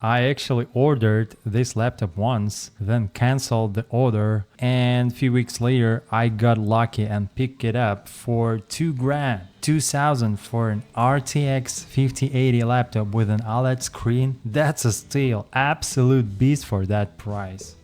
I actually ordered this laptop once, then canceled the order, and a few weeks later I got lucky and picked it up for 2 grand. 2000 for an RTX 5080 laptop with an OLED screen. That's a steal, absolute beast for that price.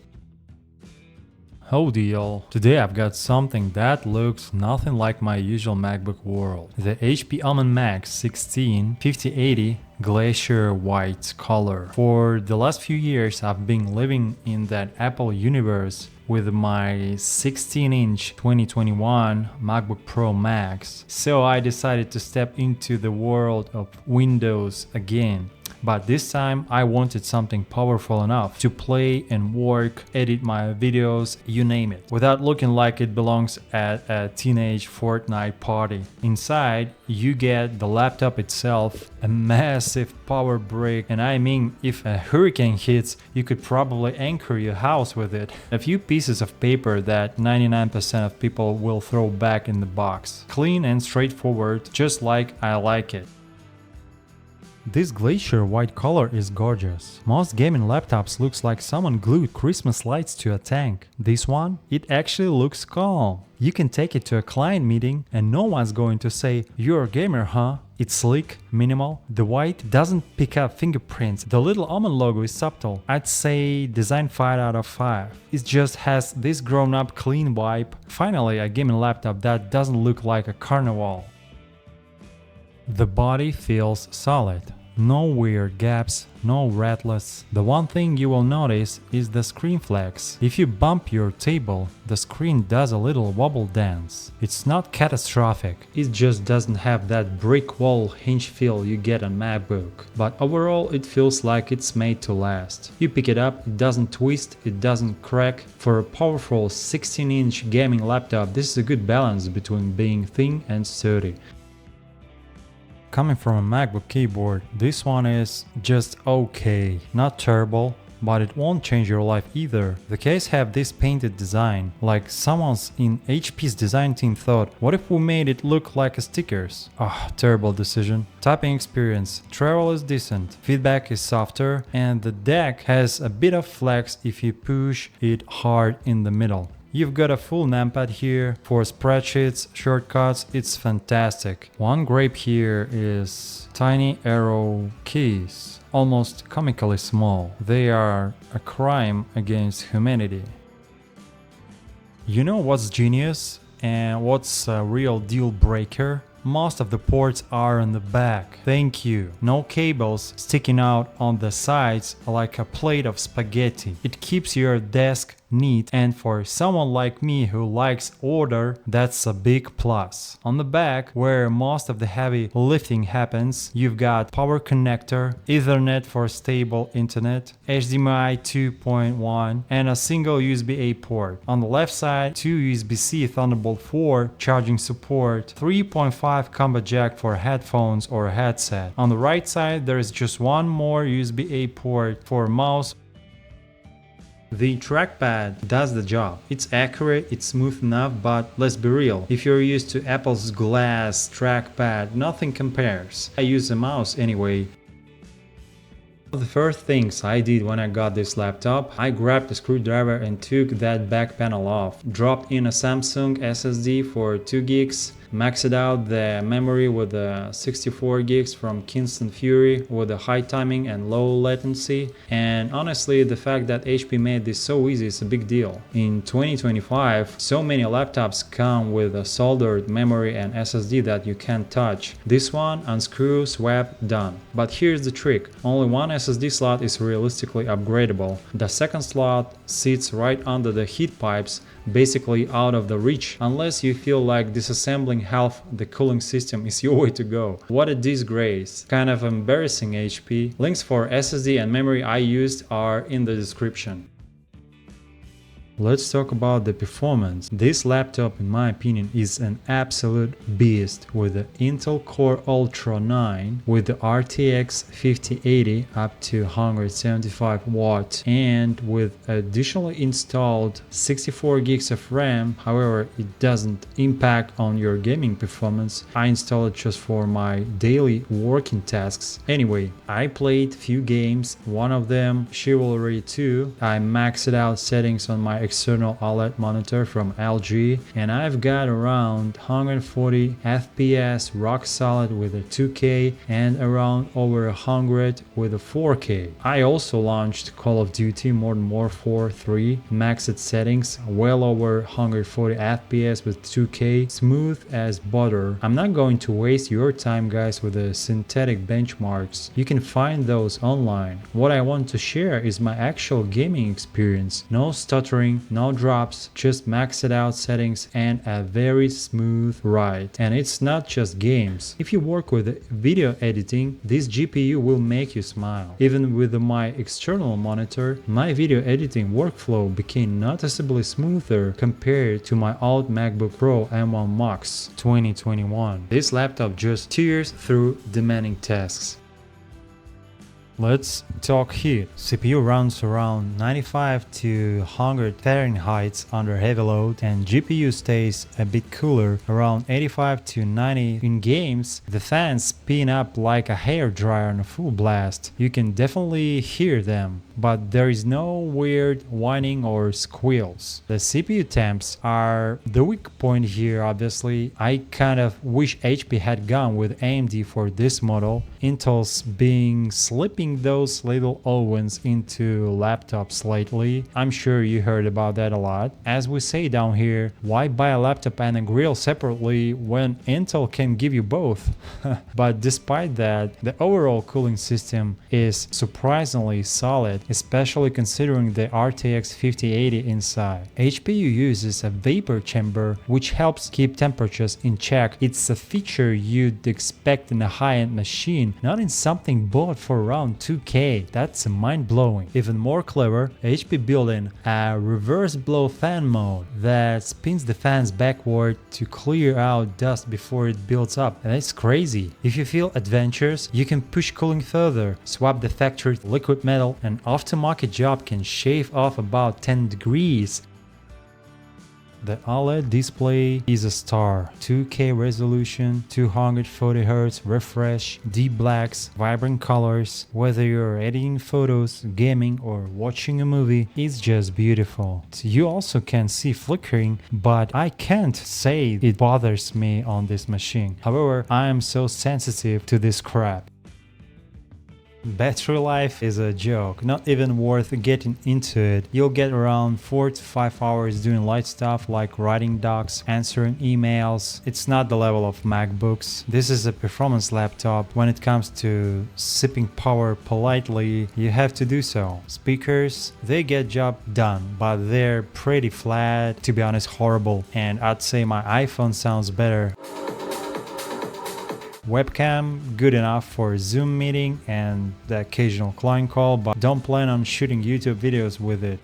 Howdy y'all, today I've got something that looks nothing like my usual MacBook world. The HP Omen Max 16 5080 glacier white color. For the last few years I've been living in that Apple universe with my 16-inch 2021 MacBook Pro Max, so I decided to step into the world of Windows again. But this time I wanted something powerful enough to play and work, edit my videos, you name it, without looking like it belongs at a teenage Fortnite party. Inside, you get the laptop itself, a massive power brick, and I mean, if a hurricane hits, you could probably anchor your house with it. A few pieces of paper that 99% of people will throw back in the box. Clean and straightforward, just like I like it. This glacier white color is gorgeous. Most gaming laptops looks like someone glued Christmas lights to a tank. This one, it actually looks calm. You can take it to a client meeting and no one's going to say, "You're a gamer, huh?" It's sleek, minimal. The white doesn't pick up fingerprints. The little Omen logo is subtle. I'd say design 5 out of 5. It just has this grown-up clean vibe. Finally, a gaming laptop that doesn't look like a carnival. The body feels solid. No weird gaps, no rattles. The one thing you will notice is the screen flex. If you bump your table, the screen does a little wobble dance. It's not catastrophic, it just doesn't have that brick wall hinge feel you get on MacBook. But overall it feels like it's made to last. You pick it up, it doesn't twist, it doesn't crack. For a powerful 16-inch gaming laptop, this is a good balance between being thin and sturdy. Coming from a MacBook keyboard, this one is just okay, not terrible, but it won't change your life either. The case have this painted design, like someone's in HP's design team thought, what if we made it look like a stickers? Terrible decision. Typing experience, travel is decent, feedback is softer, and the deck has a bit of flex if you push it hard in the middle. You've got a full numpad here for spreadsheets, shortcuts, it's fantastic. One gripe here is tiny arrow keys, almost comically small. They are a crime against humanity. You know what's genius and what's a real deal breaker? Most of the ports are on the back. Thank you. No cables sticking out on the sides like a plate of spaghetti. It keeps your desk neat, and for someone like me who likes order, that's a big plus. On the back, where most of the heavy lifting happens, you've got power connector, Ethernet for stable internet, HDMI 2.1, and a single USB-A port. On the left side, 2 USB-C Thunderbolt 4 charging support, 3.5 combo jack for headphones or headset. On the right side, there is just one more USB-A port for mouse. The trackpad does the job. It's accurate, it's smooth enough, but let's be real. If you're used to Apple's glass trackpad, nothing compares. I use a mouse anyway. One of the first things I did when I got this laptop, I grabbed a screwdriver and took that back panel off, dropped in a Samsung SSD for 2 gigs, maxed out the memory with 64 gigs from Kingston Fury with a high timing and low latency, and honestly the fact that HP made this so easy is a big deal. In 2025, so many laptops come with a soldered memory and SSD that you can't touch. This one, unscrew, swap, done. But here's the trick, only one SSD slot is realistically upgradable. The second slot sits right under the heat pipes, basically out of the reach, unless you feel like disassembling half the cooling system is your way to go. What a disgrace. Kind of embarrassing, HP. Links for SSD and memory I used are in the description. Let's talk about the performance. This laptop, in my opinion, is an absolute beast with the Intel Core Ultra 9 with the RTX 5080 up to 175 watts and with additionally installed 64 gigs of RAM. However, it doesn't impact on your gaming performance. I installed it just for my daily working tasks. Anyway, I played few games, one of them Chivalry 2. I maxed out settings on my external OLED monitor from LG and I've got around 140 FPS rock solid with a 2K and around over 100 with a 4K. I also launched Call of Duty Modern Warfare 3, maxed settings, well over 140 FPS with 2K, smooth as butter. I'm not going to waste your time guys with the synthetic benchmarks. You can find those online. What I want to share is my actual gaming experience. No stuttering, no drops, just maxed out settings and a very smooth ride. And it's not just games. If you work with video editing, this GPU will make you smile. Even with my external monitor, my video editing workflow became noticeably smoother compared to my old MacBook Pro M1 Max 2021. This laptop just tears through demanding tasks. Let's talk heat. CPU runs around 95 to 100 Fahrenheit under heavy load and GPU stays a bit cooler around 85 to 90. In games, the fans spin up like a hairdryer on a full blast. You can definitely hear them, but there is no weird whining or squeals. The CPU temps are the weak point here obviously. I kind of wish HP had gone with AMD for this model. Intel's being slipping those little ovens into laptops lately. I'm sure you heard about that a lot. As we say down here, why buy a laptop and a grill separately when Intel can give you both? But despite that, the overall cooling system is surprisingly solid, especially considering the RTX 5080 inside. HP uses a vapor chamber which helps keep temperatures in check. It's a feature you'd expect in a high-end machine, not in something bought for around 2K. That's mind-blowing. Even more clever, HP built in a reverse blow fan mode that spins the fans backward to clear out dust before it builds up, and it's crazy. If you feel adventurous, you can push cooling further, swap the factory liquid metal, and aftermarket job can shave off about 10 degrees. The OLED display is a star. 2K resolution, 240Hz refresh, deep blacks, vibrant colors. Whether you're editing photos, gaming, or watching a movie, it's just beautiful. You also can see flickering, but I can't say it bothers me on this machine. However, I am so sensitive to this crap. Battery life is a joke, not even worth getting into it. You'll get around 4 to 5 hours doing light stuff like writing docs, answering emails. It's not the level of MacBooks. This is a performance laptop. When it comes to sipping power politely, you have to do so. Speakers, they get job done, but they're pretty flat, to be honest horrible, and I'd say my iPhone sounds better. Webcam, good enough for Zoom meeting and the occasional client call, but don't plan on shooting YouTube videos with it.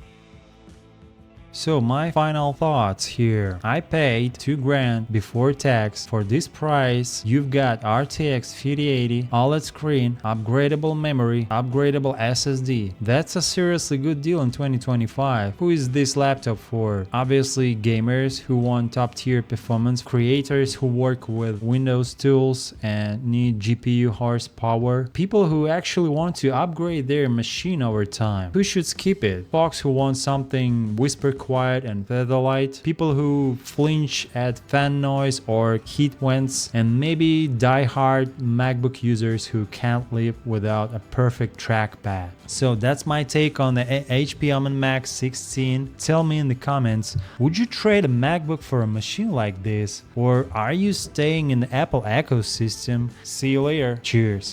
So my final thoughts here. I paid $2,000 before tax. For this price, you've got RTX 5080, OLED screen, upgradable memory, upgradable SSD. That's a seriously good deal in 2025. Who is this laptop for? Obviously gamers who want top tier performance, creators who work with Windows tools and need GPU horsepower, people who actually want to upgrade their machine over time. Who should skip it? Folks who want something whisper quiet and featherlight, people who flinch at fan noise or heat vents, and maybe die-hard MacBook users who can't live without a perfect trackpad. So that's my take on the HP Omen Max 16. Tell me in the comments, would you trade a MacBook for a machine like this, or are you staying in the Apple ecosystem? See you later. Cheers.